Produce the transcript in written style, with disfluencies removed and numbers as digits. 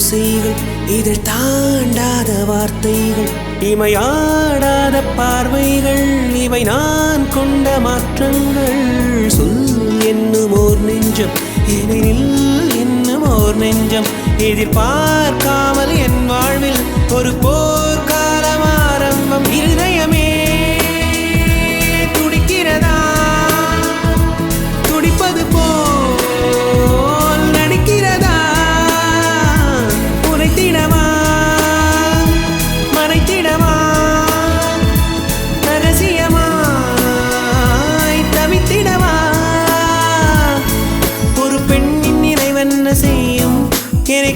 ஓசைகள், இதழ் தாண்டாத வார்த்தைகள், இமையாடாத பார்வைகள், இவை நான் கொண்ட மாற்றங்கள். சொல் என்னும் ஓர் நெஞ்சம், எனில் என்னும் ஓர் நெஞ்சம், எதிர்பார்க்காமல் என் வாழ்வில் ஒரு போர்க்காலம் ஆரம்பம். இருதயமே துடிக்கிறதா, துடிப்பது போல் நடிக்கிறதா, உரைத்திடவா மறைத்திடவா, ரகசியமாய் தவித்திடவா. ஒரு பெண்ணின் நிறைவென்ன செய்யும், என்னை